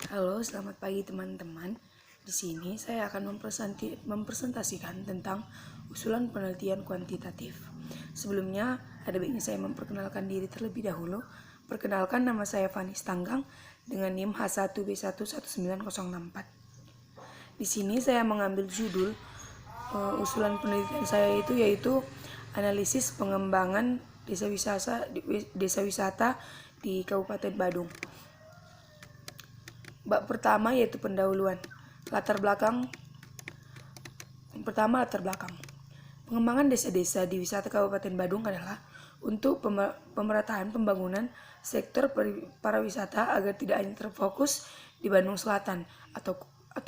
Halo, selamat pagi teman-teman. Di sini saya akan mempresentasikan tentang usulan penelitian kuantitatif. Sebelumnya, ada baiknya saya memperkenalkan diri terlebih dahulu. Perkenalkan, nama saya Vanis Tanggang dengan NIM H1B119064. Di sini saya mengambil judul usulan penelitian saya yaitu analisis pengembangan desa wisata di Kabupaten Badung. Bab pertama yaitu pendahuluan. Latar belakang. Pengembangan desa-desa di wisata Kabupaten Badung adalah untuk pemerataan pembangunan sektor pariwisata agar tidak hanya terfokus di Bandung Selatan atau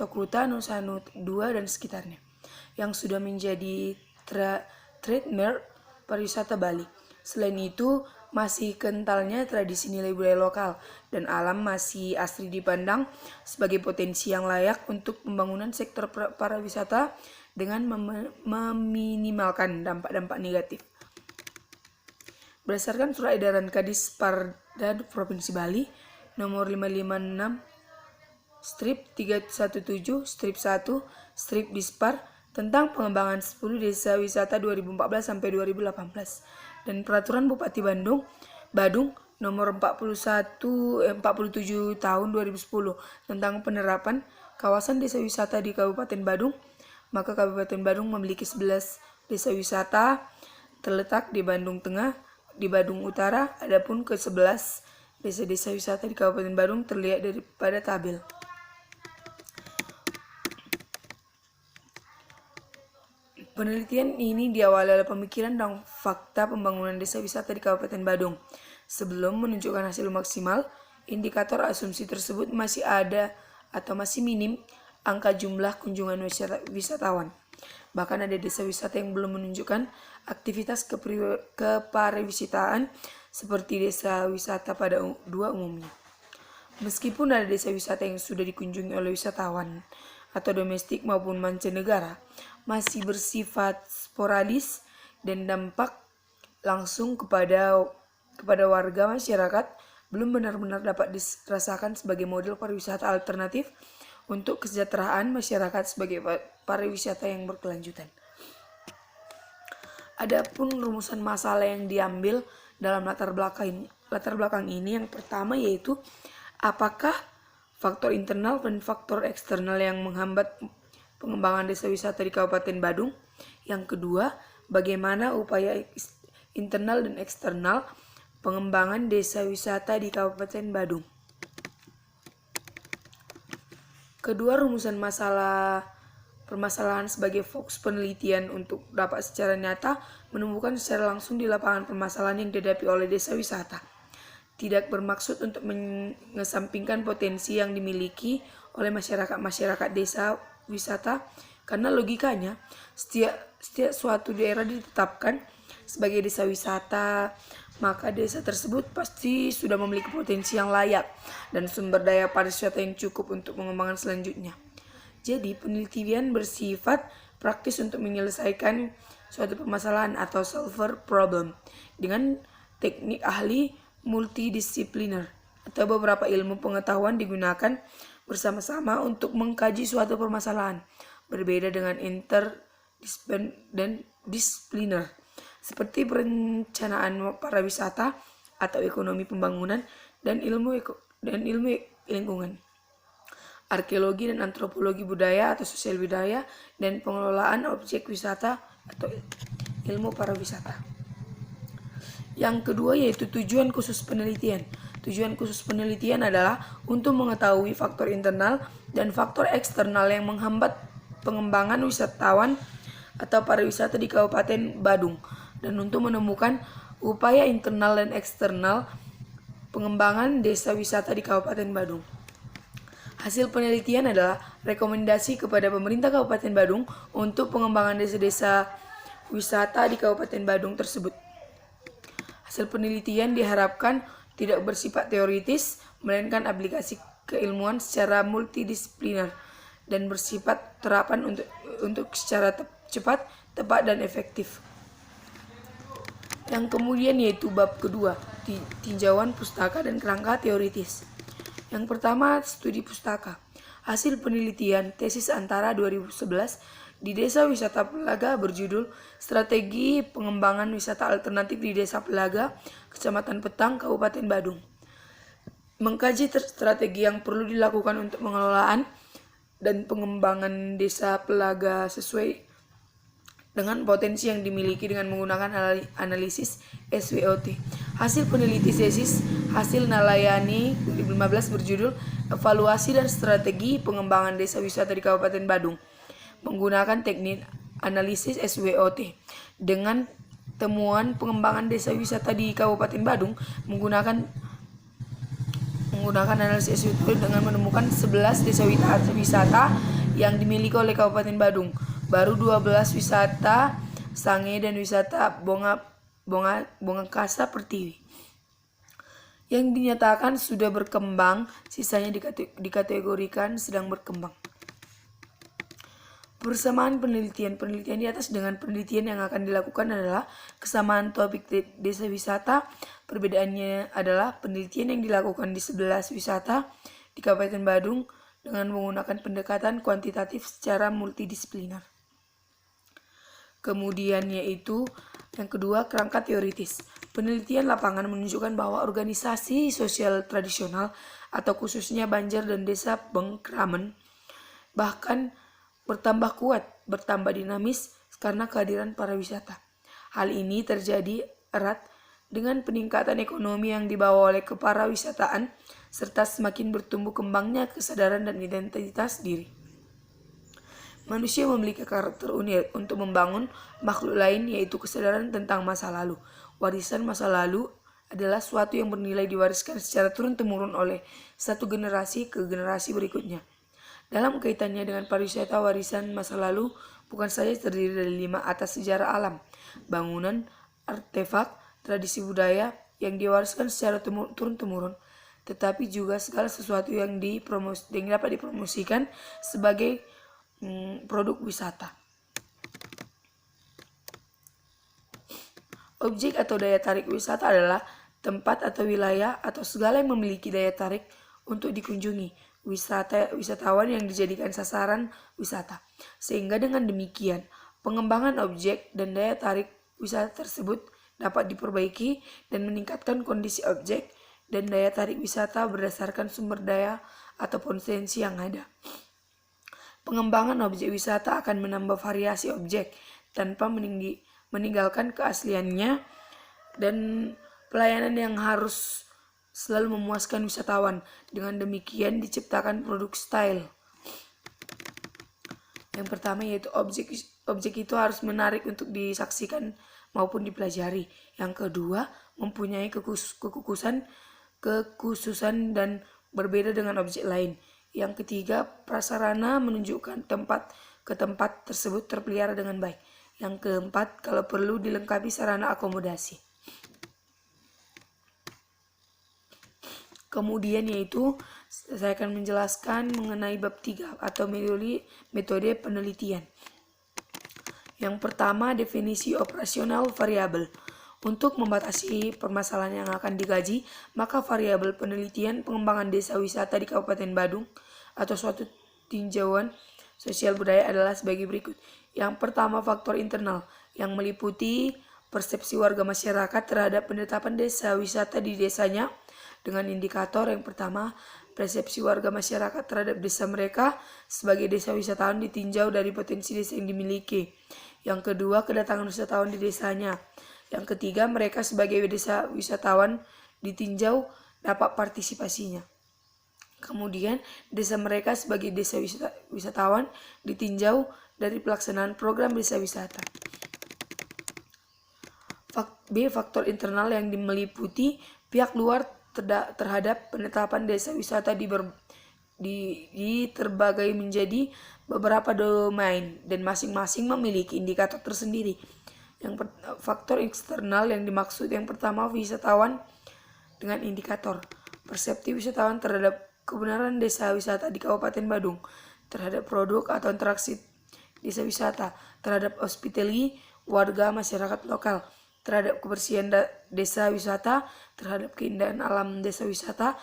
Kuta, Nusa Dua dan sekitarnya, yang sudah menjadi trademark pariwisata Bali. Selain itu, masih kentalnya tradisi nilai budaya lokal dan alam masih asli dipandang sebagai potensi yang layak untuk pembangunan sektor pariwisata dengan meminimalkan dampak-dampak negatif. Berdasarkan surat edaran Kadis Parda Provinsi Bali nomor 556/317/1 tentang pengembangan 10 desa wisata 2014 sampai 2018 dan peraturan Bupati Badung nomor 47 tahun 2010 tentang penerapan kawasan desa wisata di Kabupaten Badung, maka Kabupaten Badung memiliki 11 desa wisata terletak di Bandung Tengah, di Badung Utara. Adapun ke-11 desa-desa wisata di Kabupaten Badung terlihat daripada tabel. Penelitian ini diawali oleh pemikiran dan fakta pembangunan desa wisata di Kabupaten Badung. Sebelum menunjukkan hasil maksimal, indikator asumsi tersebut masih ada atau masih minim angka jumlah kunjungan wisatawan. Bahkan ada desa wisata yang belum menunjukkan aktivitas kepariwisataan seperti desa wisata pada dua umumnya. Meskipun ada desa wisata yang sudah dikunjungi oleh wisatawan atau domestik maupun mancanegara, masih bersifat sporadis dan dampak langsung kepada warga masyarakat belum benar-benar dapat dirasakan sebagai model pariwisata alternatif untuk kesejahteraan masyarakat sebagai pariwisata yang berkelanjutan. Adapun rumusan masalah yang diambil dalam latar belakang ini yang pertama yaitu apakah faktor internal dan faktor eksternal yang menghambat pengembangan desa wisata di Kabupaten Badung. Yang kedua, bagaimana upaya internal dan eksternal pengembangan desa wisata di Kabupaten Badung. Kedua rumusan permasalahan sebagai fokus penelitian untuk dapat secara nyata menemukan secara langsung di lapangan permasalahan yang dihadapi oleh desa wisata. Tidak bermaksud untuk mengesampingkan potensi yang dimiliki oleh masyarakat desa wisata, karena logikanya setiap suatu daerah ditetapkan sebagai desa wisata, maka desa tersebut pasti sudah memiliki potensi yang layak dan sumber daya pariwisata yang cukup untuk pengembangan selanjutnya. Jadi penelitian bersifat praktis untuk menyelesaikan suatu permasalahan atau solver problem dengan teknik ahli multidisipliner atau beberapa ilmu pengetahuan digunakan bersama-sama untuk mengkaji suatu permasalahan, berbeda dengan interdisipliner seperti perencanaan pariwisata atau ekonomi pembangunan dan ilmu lingkungan, arkeologi dan antropologi budaya atau sosial budaya, dan pengelolaan objek wisata atau ilmu pariwisata. Yang kedua yaitu tujuan khusus penelitian. Tujuan khusus penelitian adalah untuk mengetahui faktor internal dan faktor eksternal yang menghambat pengembangan wisatawan atau pariwisata di Kabupaten Badung dan untuk menemukan upaya internal dan eksternal pengembangan desa wisata di Kabupaten Badung. Hasil penelitian adalah rekomendasi kepada pemerintah Kabupaten Badung untuk pengembangan desa-desa wisata di Kabupaten Badung tersebut. Hasil penelitian diharapkan tidak bersifat teoritis, melainkan aplikasi keilmuan secara multidisipliner dan bersifat terapan untuk secara cepat, tepat, dan efektif. Yang kemudian yaitu bab kedua, tinjauan pustaka dan kerangka teoritis. Yang pertama, studi pustaka. Hasil penelitian tesis antara 2011 di Desa Wisata Pelaga berjudul Strategi Pengembangan Wisata Alternatif di Desa Pelaga, Kecamatan Petang, Kabupaten Badung. Mengkaji strategi yang perlu dilakukan untuk pengelolaan dan pengembangan desa Pelaga sesuai dengan potensi yang dimiliki dengan menggunakan analisis SWOT. Hasil peneliti tesis hasil Nalayani 2015 berjudul Evaluasi dan Strategi Pengembangan Desa Wisata di Kabupaten Badung menggunakan teknik analisis SWOT. Dengan temuan pengembangan desa wisata di Kabupaten Badung menggunakan analisis SWOT dengan menemukan 11 desa wisata yang dimiliki oleh Kabupaten Badung. Baru 12 wisata Sange dan wisata Bongakasa Pertiwi yang dinyatakan sudah berkembang, sisanya dikategorikan sedang berkembang. Persamaan penelitian di atas dengan penelitian yang akan dilakukan adalah kesamaan topik desa wisata. Perbedaannya adalah penelitian yang dilakukan di 11 wisata di Kabupaten Badung dengan menggunakan pendekatan kuantitatif secara multidisipliner. Kemudian yaitu yang kedua, kerangka teoritis. Penelitian lapangan menunjukkan bahwa organisasi sosial tradisional atau khususnya Banjar dan Desa Bengkramen bahkan bertambah kuat, bertambah dinamis karena kehadiran para wisata. Hal ini terjadi erat dengan peningkatan ekonomi yang dibawa oleh keparawisataan serta semakin bertumbuh kembangnya kesadaran dan identitas diri. Manusia memiliki karakter unik untuk membangun makhluk lain, yaitu kesadaran tentang masa lalu. Warisan masa lalu adalah suatu yang bernilai diwariskan secara turun-temurun oleh satu generasi ke generasi berikutnya. Dalam kaitannya dengan pariwisata, warisan masa lalu bukan saja terdiri dari 5 atas sejarah alam, bangunan, artefak, tradisi budaya yang diwariskan secara turun-temurun, tetapi juga segala sesuatu yang dapat dipromosikan sebagai produk wisata. Objek atau daya tarik wisata adalah tempat atau wilayah atau segala yang memiliki daya tarik untuk dikunjungi wisatawan yang dijadikan sasaran wisata. Sehingga dengan demikian, pengembangan objek dan daya tarik wisata tersebut dapat diperbaiki dan meningkatkan kondisi objek dan daya tarik wisata berdasarkan sumber daya atau potensi yang ada. Pengembangan objek wisata akan menambah variasi objek tanpa meninggalkan keasliannya dan pelayanan yang harus selalu memuaskan wisatawan. Dengan demikian diciptakan produk style. Yang pertama yaitu objek itu harus menarik untuk disaksikan maupun dipelajari. Yang kedua, mempunyai kekhususan dan berbeda dengan objek lain. Yang ketiga, prasarana menunjukkan tempat tersebut terpelihara dengan baik. Yang keempat, kalau perlu dilengkapi sarana akomodasi. Kemudian yaitu saya akan menjelaskan mengenai bab 3 atau metode penelitian. Yang pertama, definisi operasional variabel. Untuk membatasi permasalahan yang akan dikaji, maka variabel penelitian pengembangan desa wisata di Kabupaten Badung atau suatu tinjauan sosial budaya adalah sebagai berikut. Yang pertama, faktor internal yang meliputi persepsi warga masyarakat terhadap penetapan desa wisata di desanya dengan indikator yang pertama, persepsi warga masyarakat terhadap desa mereka sebagai desa wisatawan ditinjau dari potensi desa yang dimiliki. Yang kedua, kedatangan wisatawan di desanya. Yang ketiga, mereka sebagai desa wisatawan ditinjau dapat partisipasinya. Kemudian, desa mereka sebagai desa wisatawan ditinjau dari pelaksanaan program desa wisata. B. Faktor internal yang meliputi pihak luar terhadap penetapan desa wisata terbagi menjadi beberapa domain dan masing-masing memiliki indikator tersendiri. Yang faktor eksternal yang dimaksud yang pertama, wisatawan dengan indikator persepsi wisatawan terhadap kebenaran desa wisata di Kabupaten Badung, terhadap produk atau interaksi desa wisata, terhadap hospitality warga masyarakat lokal, terhadap kebersihan desa wisata, terhadap keindahan alam desa wisata,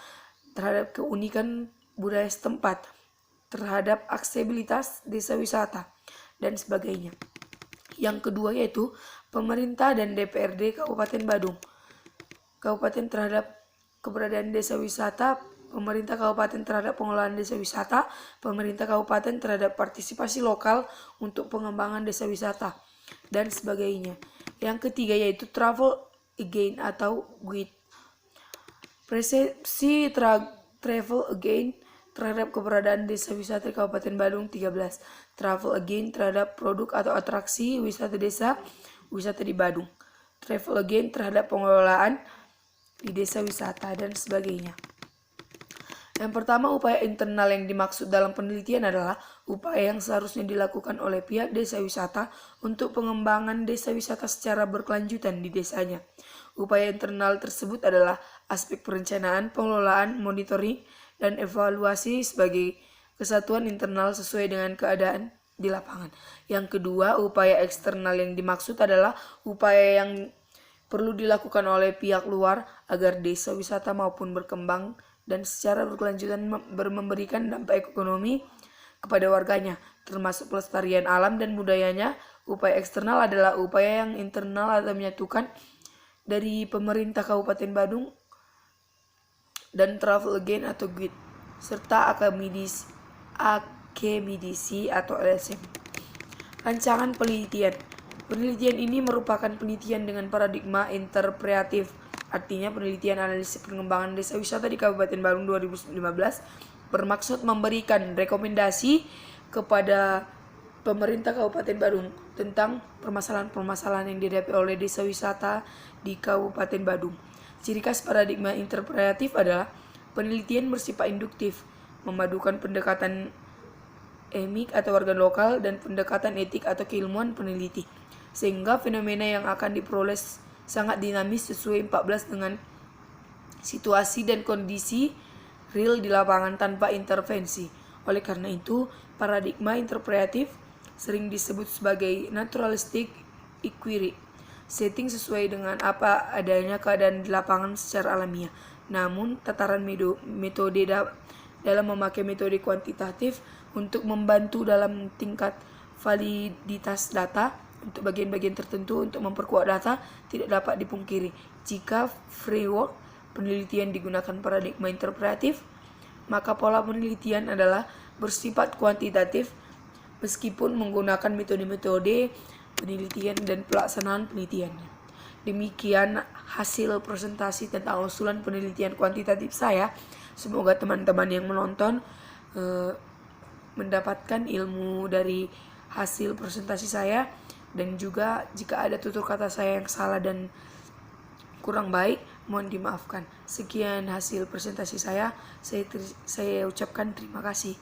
terhadap keunikan budaya setempat, terhadap aksesibilitas desa wisata, dan sebagainya. Yang kedua yaitu pemerintah dan DPRD Kabupaten Badung. Kabupaten terhadap keberadaan desa wisata, pemerintah kabupaten terhadap pengelolaan desa wisata, pemerintah kabupaten terhadap partisipasi lokal untuk pengembangan desa wisata, dan sebagainya. Yang ketiga yaitu travel again atau GUID. Persepsi travel again terhadap keberadaan desa wisata Kabupaten Badung 13. Travel again terhadap produk atau atraksi wisata desa wisata di Badung. Travel again terhadap pengelolaan di desa wisata, dan sebagainya. Yang pertama, upaya internal yang dimaksud dalam penelitian adalah upaya yang seharusnya dilakukan oleh pihak desa wisata untuk pengembangan desa wisata secara berkelanjutan di desanya. Upaya internal tersebut adalah aspek perencanaan, pengelolaan, monitoring, dan evaluasi sebagai kesatuan internal sesuai dengan keadaan di lapangan. Yang kedua, upaya eksternal yang dimaksud adalah upaya yang perlu dilakukan oleh pihak luar agar desa wisata maupun berkembang dan secara berkelanjutan memberikan dampak ekonomi kepada warganya, termasuk pelestarian alam dan budayanya. Upaya eksternal adalah upaya yang internal atau menyatukan dari pemerintah Kabupaten Badung dan travel again atau GUID, serta akademisi atau LSM. Rancangan penelitian. Penelitian ini merupakan penelitian dengan paradigma interpretatif. Artinya penelitian analisis pengembangan desa wisata di Kabupaten Badung 2015 bermaksud memberikan rekomendasi kepada pemerintah Kabupaten Badung tentang permasalahan-permasalahan yang dihadapi oleh desa wisata di Kabupaten Badung. Ciri khas paradigma interpretatif adalah penelitian bersifat induktif, memadukan pendekatan emik atau warga lokal dan pendekatan etik atau keilmuan peneliti, sehingga fenomena yang akan diperoleh sangat dinamis sesuai 14 dengan situasi dan kondisi real di lapangan tanpa intervensi. Oleh karena itu, paradigma interpretatif sering disebut sebagai naturalistic inquiry, setting sesuai dengan apa adanya keadaan di lapangan secara alamiah. Namun, tataran metode dalam memakai metode kuantitatif untuk membantu dalam tingkat validitas data untuk bagian-bagian tertentu untuk memperkuat data tidak dapat dipungkiri. Jika framework penelitian digunakan paradigma interpretatif, maka pola penelitian adalah bersifat kuantitatif meskipun menggunakan metode-metode penelitian dan pelaksanaan penelitian. Demikian hasil presentasi tentang usulan penelitian kuantitatif saya. Semoga teman-teman yang menonton mendapatkan ilmu dari hasil presentasi saya, dan juga jika ada tutur kata saya yang salah dan kurang baik, mohon dimaafkan. Sekian hasil presentasi saya ucapkan terima kasih.